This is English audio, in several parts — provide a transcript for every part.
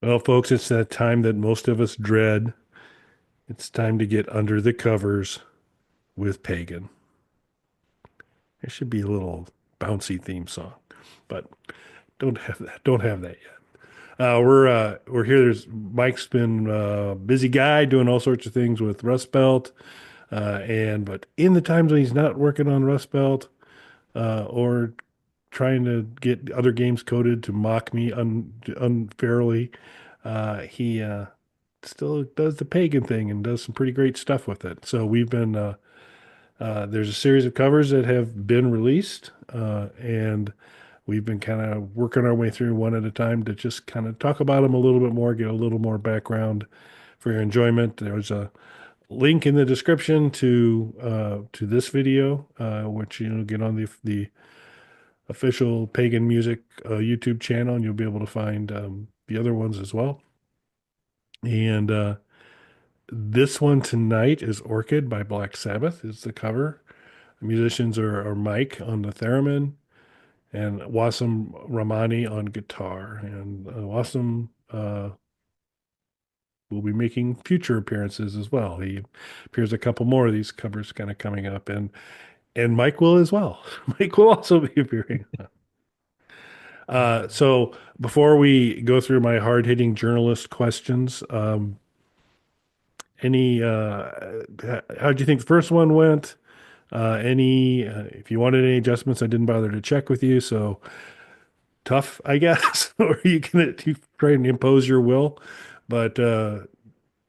Well, folks, it's that time that most of us dread. It's time to get under the covers with Pagan. There should be a little bouncy theme song, but don't have that. Don't have that yet. We're here. There's Mike's been a busy guy doing all sorts of things with Rust Belt, and but in the times when he's not working on Rust Belt or trying to get other games coded to mock me unfairly, he still does the pagan thing and does some pretty great stuff with it. So there's a series of covers that have been released, and we've been kind of working our way through one at a time to just kind of talk about them a little bit more, get a little more background for your enjoyment. There's a link in the description to this video, which get on the official Pagan Music YouTube channel, and you'll be able to find the other ones as well. And this one tonight is Orchid by Black Sabbath is the cover. The musicians are Mike on the theremin and Wassim Rahmani on guitar. And Wassim will be making future appearances as well. He appears a couple more of these covers kind of coming up, and Mike will as well. Mike will also be appearing. So before we go through my hard-hitting journalist questions, any how do you think the first one went? Any if you wanted any adjustments, I didn't bother to check with you. So tough, I guess, or you can try and impose your will. But are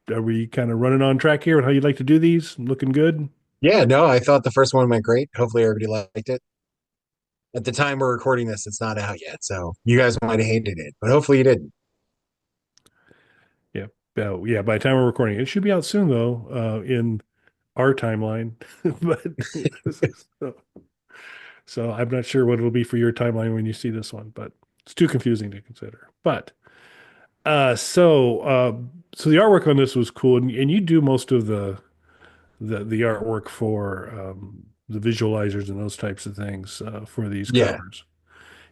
we kind of running on track here and how you'd like to do these? Looking good? Yeah, no, I thought the first one went great. Hopefully everybody liked it. At the time we're recording this, it's not out yet, so you guys might have hated it, but hopefully you didn't. Yeah. Yeah. By the time we're recording, it should be out soon though, in our timeline. But so, so I'm not sure what it'll be for your timeline when you see this one, but it's too confusing to consider. But so the artwork on this was cool, and you do most of the artwork for the visualizers and those types of things for these Yeah. covers.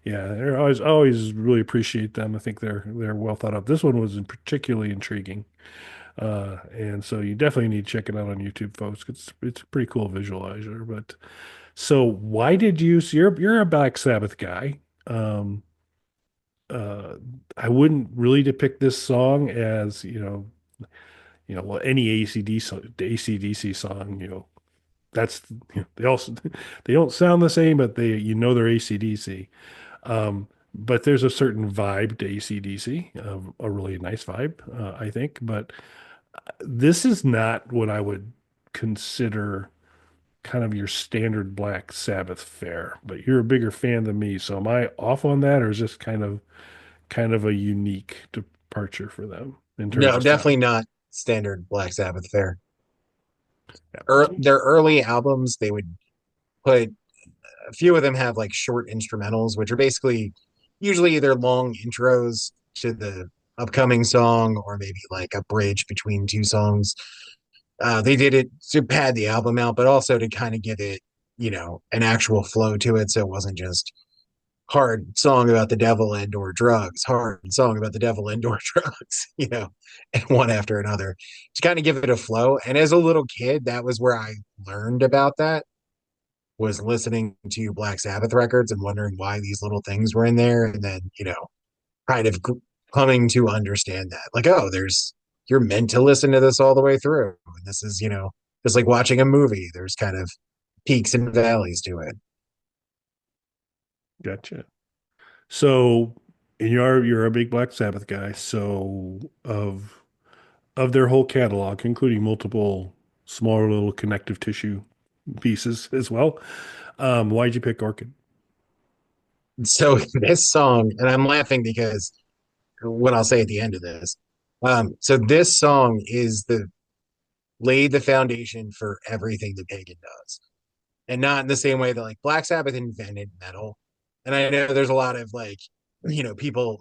Yeah, they're always really appreciate them. I think they're well thought out. This one was particularly intriguing, and so you definitely need to check it out on YouTube, folks. It's a pretty cool visualizer. But so why did you? So you're a Black Sabbath guy. Um, uh, I wouldn't really depict this song as well, any ACDC song, that's they also they don't sound the same, but they're ACDC. But there's a certain vibe to ACDC, a really nice vibe, I think. But this is not what I would consider kind of your standard Black Sabbath fare. But you're a bigger fan than me, so am I off on that, or is this kind of a unique departure for them in terms No, of definitely sound? not standard Black Sabbath fare. Yeah. Their early albums, they would put a few of them have like short instrumentals, which are basically usually either long intros to the upcoming song or maybe like a bridge between two songs. They did it to pad the album out, but also to kind of give it, an actual flow to it. So it wasn't just hard song about the devil and or drugs, hard song about the devil and or drugs, and one after another to kind of give it a flow. And as a little kid, that was where I learned about that was listening to Black Sabbath records and wondering why these little things were in there. And then, kind of coming to understand that like, oh, you're meant to listen to this all the way through. And this is, just like watching a movie. There's kind of peaks and valleys to it. Gotcha. So, and you're a big Black Sabbath guy. So, of their whole catalog, including multiple smaller little connective tissue pieces as well, why'd you pick Orchid? So this song, and I'm laughing because what I'll say at the end of this. So this song is the laid the foundation for everything that Pagan does. And not in the same way that like Black Sabbath invented metal. And I know there's a lot of like, people,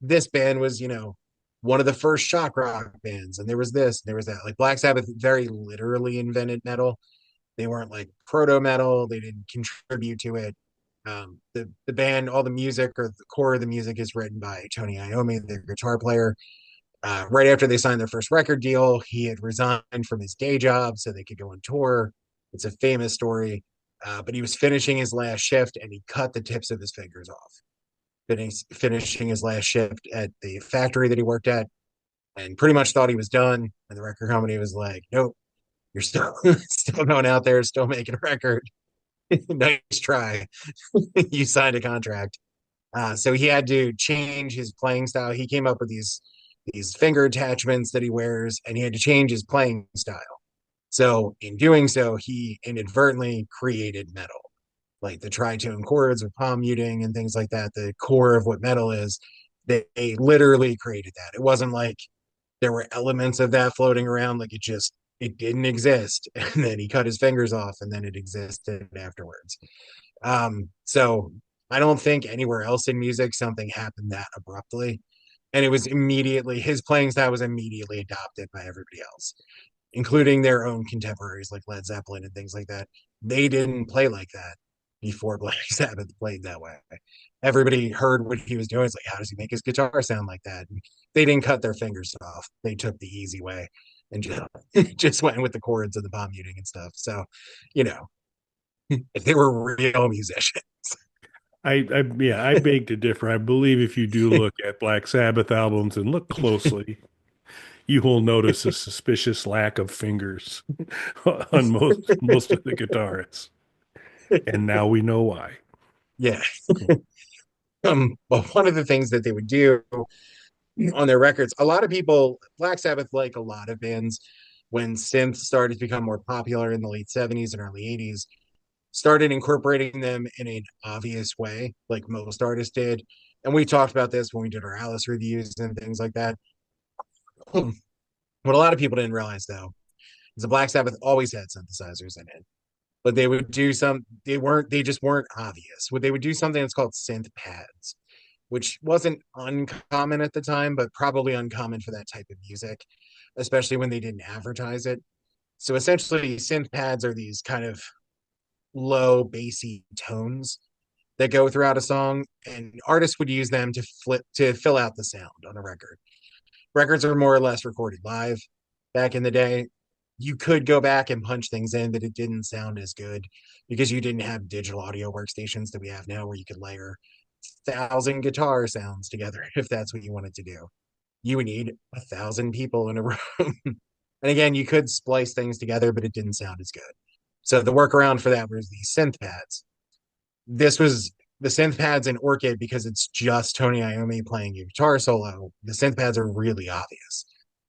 this band was, one of the first shock rock bands, and there was this, and there was that. Like Black Sabbath very literally invented metal. They weren't like proto metal, they didn't contribute to it. The band, all the music or the core of the music is written by Tony Iommi, the guitar player. Right after they signed their first record deal, he had resigned from his day job so they could go on tour. It's a famous story. But he was finishing his last shift and he cut the tips of his fingers off. Finishing his last shift at the factory that he worked at, and pretty much thought he was done. And the record company was like, "Nope, you're still still going out there, still making a record. Nice try. You signed a contract." So he had to change his playing style. He came up with these finger attachments that he wears, and he had to change his playing style. So in doing so, he inadvertently created metal, like the tritone chords with palm muting and things like that. The core of what metal is, they literally created that. It wasn't like there were elements of that floating around, like it didn't exist, and then he cut his fingers off, and then it existed afterwards. So I don't think anywhere else in music something happened that abruptly. And it was immediately, his playing style was immediately adopted by everybody else, including their own contemporaries like Led Zeppelin and things like that. They didn't play like that before Black Sabbath played that way. Everybody heard what he was doing. It's like, how does he make his guitar sound like that? And they didn't cut their fingers off. They took the easy way and just went with the chords and the palm muting and stuff. So, you know, if they were real musicians. I beg to differ. I believe if you do look at Black Sabbath albums and look closely, you will notice a suspicious lack of fingers on most of the guitarists. And now we know why. Yeah. But one of the things that they would do on their records, a lot of people, Black Sabbath, like a lot of bands, when synths started to become more popular in the late 70s and early 80s, started incorporating them in an obvious way, like most artists did. And we talked about this when we did our Alice reviews and things like that. What a lot of people didn't realize, though, is the Black Sabbath always had synthesizers in it. But they would do they just weren't obvious. They would do something that's called synth pads, which wasn't uncommon at the time, but probably uncommon for that type of music, especially when they didn't advertise it. So essentially, synth pads are these kind of low, bassy tones that go throughout a song, and artists would use them to fill out the sound on a record. Records are more or less recorded live back in the day. You could go back and punch things in, but it didn't sound as good because you didn't have digital audio workstations that we have now where you could layer 1,000 guitar sounds together if that's what you wanted to do. You would need 1,000 people in a room. And again, you could splice things together, but it didn't sound as good. So the workaround for that was these synth pads. This was the synth pads in Orchid because it's just Tony Iommi playing a guitar solo. The synth pads are really obvious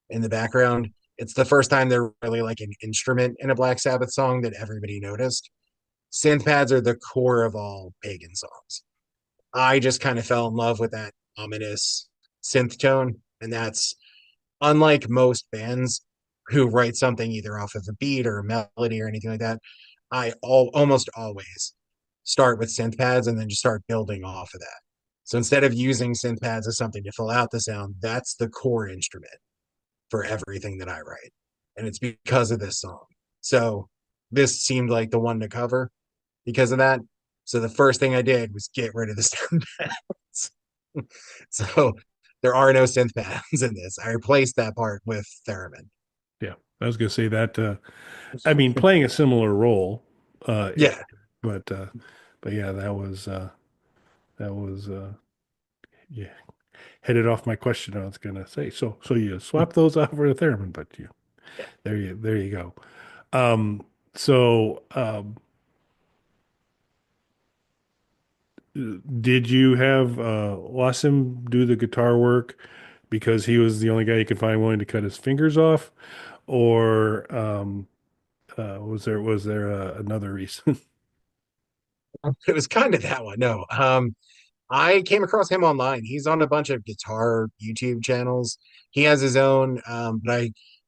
in the background. It's the first time they're really like an instrument in a Black Sabbath song that everybody noticed. Synth pads are the core of all Pagan songs. I just kind of fell in love with that ominous synth tone. And that's unlike most bands who write something either off of a beat or a melody or anything like that. Almost always start with synth pads and then just start building off of that. So instead of using synth pads as something to fill out the sound, that's the core instrument for everything that I write. And it's because of this song. So this seemed like the one to cover because of that. So the first thing I did was get rid of the synth pads. So there are no synth pads in this. I replaced that part with Theremin. Yeah, I was going to say that. I mean, playing a similar role, it, Yeah. but yeah, that was yeah, headed off my question. I was going to say. So you swap those out for the theremin, but you Yeah. there you go. Um, so did you have Wassim do the guitar work because he was the only guy you could find willing to cut his fingers off, or was there another reason? It was kind of that one. No. I came across him online. He's on a bunch of guitar YouTube channels. He has his own,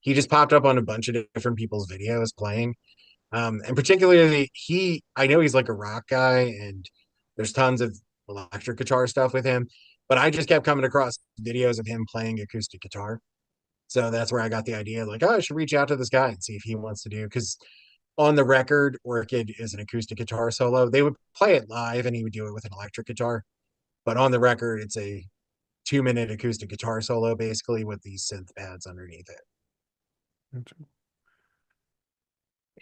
he just popped up on a bunch of different people's videos playing. And particularly I know he's like a rock guy and there's tons of electric guitar stuff with him, but I just kept coming across videos of him playing acoustic guitar. So that's where I got the idea, like, oh, I should reach out to this guy and see if he wants to do, because on the record, Orchid is an acoustic guitar solo. They would play it live and he would do it with an electric guitar. But on the record, it's a 2 minute acoustic guitar solo, basically with these synth pads underneath it.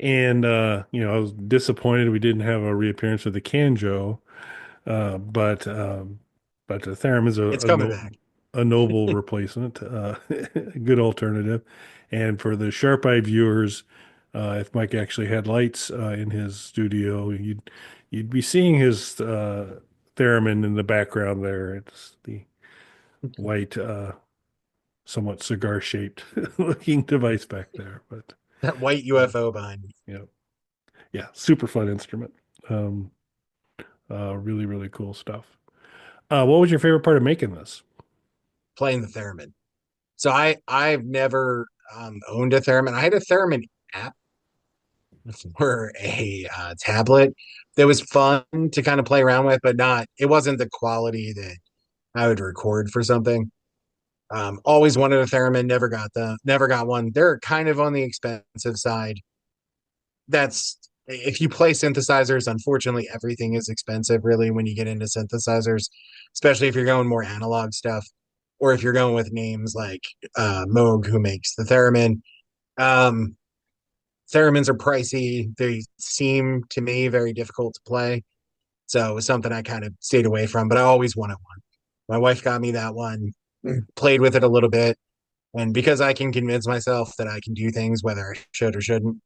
And I was disappointed we didn't have a reappearance of the canjo, uh, but um, but the theremin is It's coming back. a noble replacement, a good alternative. And for the sharp-eyed viewers, if Mike actually had lights in his studio, you'd be seeing his theremin in the background there. It's the white, somewhat cigar-shaped looking device back there. But That white UFO behind me, yeah, yeah, super fun instrument. Um, really, really cool stuff. What was your favorite part of making this? playing the theremin. So I've never owned a theremin. I had a theremin app for a tablet that was fun to kind of play around with, but not. It wasn't the quality that I would record for something. Always wanted a theremin, never got one. They're kind of on the expensive side. That's if you play synthesizers, unfortunately, everything is expensive really when you get into synthesizers, especially if you're going more analog stuff, or if you're going with names like Moog, who makes the theremin. Um, Theremins are pricey. They seem to me very difficult to play. So it was something I kind of stayed away from, but I always wanted one. My wife got me that one, played with it a little bit. And because I can convince myself that I can do things whether I should or shouldn't,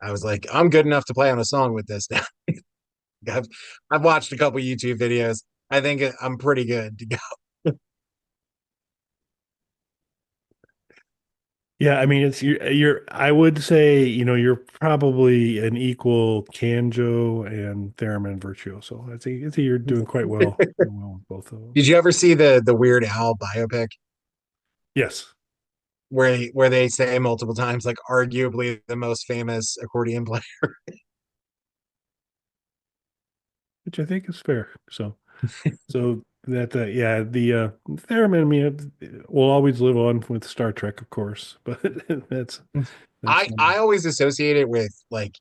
I was like, I'm good enough to play on a song with this now. I've, I've watched a couple YouTube videos. I think I'm pretty good to go. Yeah, I mean, I would say, you're probably an equal canjo and theremin virtuoso. I think you're doing well with both of Did those. you ever see the Weird Al biopic Yes, where they say multiple times like arguably the most famous accordion player? which I think is fair. So that, yeah, the theremin, I mean, it will always live on with Star Trek, of course, but that's I always associate it with like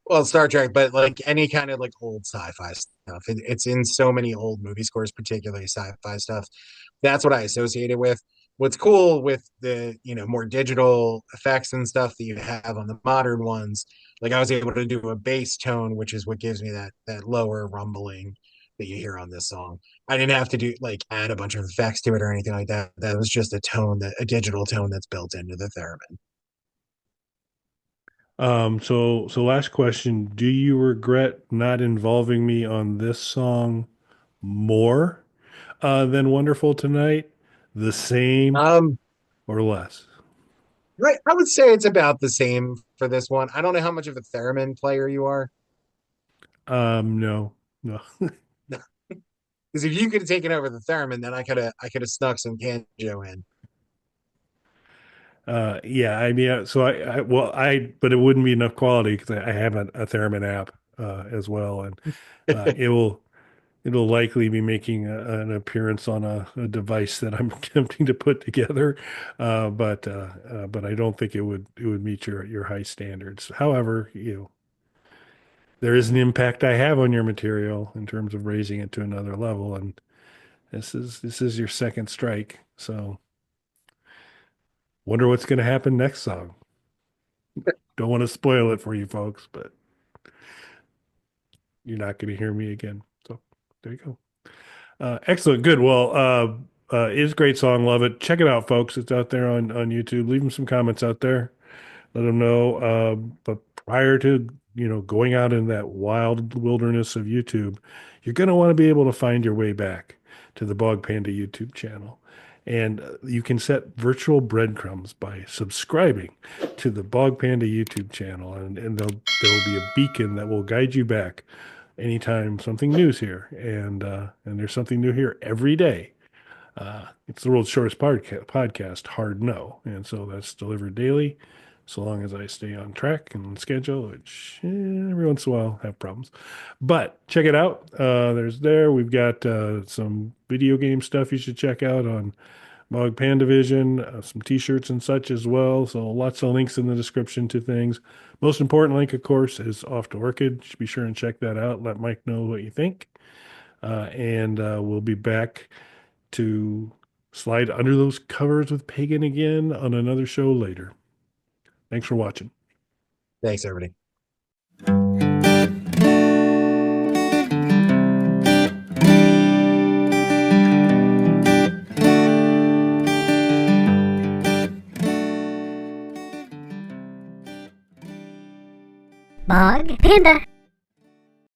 well Star Trek, but like any kind of like old sci-fi stuff. It's in so many old movie scores, particularly sci-fi stuff. That's what I associate it with. What's cool with the more digital effects and stuff that you have on the modern ones, like I was able to do a bass tone, which is what gives me that lower rumbling that you hear on this song. I didn't have to do like add a bunch of effects to it or anything like that. That was just a digital tone that's built into the theremin. So last question, do you regret not involving me on this song more than Wonderful Tonight, the same Um, or less? right. I would say it's about the same for this one. I don't know how much of a theremin player you are. No, no. Because if you could have taken over the theremin, then I could have snuck some canjo in. Yeah, I mean, but it wouldn't be enough quality because I have a Theremin app as well, and uh, it will it'll likely be making an appearance on a device that I'm attempting to put together, but I don't think it would meet your high standards. However, there is an impact I have on your material in terms of raising it to another level, and this is your second strike, so wonder what's going to happen next song. Don't want to spoil it for you folks, but you're not going to hear me again. So there you go. Excellent. Good. Well, it is a great song. Love it. Check it out, folks. It's out there on YouTube. Leave them some comments out there. Let them know. But prior to, going out in that wild wilderness of YouTube, you're going to want to be able to find your way back to the Bog Panda YouTube channel. And you can set virtual breadcrumbs by subscribing to the Bog Panda YouTube channel, and there'll be a beacon that will guide you back anytime something new's here, and there's something new here every day. It's the world's shortest podcast, hard no, and so that's delivered daily. So long as I stay on track and on schedule, which every once in a while have problems, but check it out. We've got some video game stuff you should check out Mog Panda Vision, some t-shirts and such as well. So lots of links in the description to things. Most important link, of course, is off to Orchid. Be sure and check that out. Let Mike know what you think. And we'll be back to slide under those covers with Pagan again on another show later. Thanks for watching. Thanks, everybody. Mog Panda.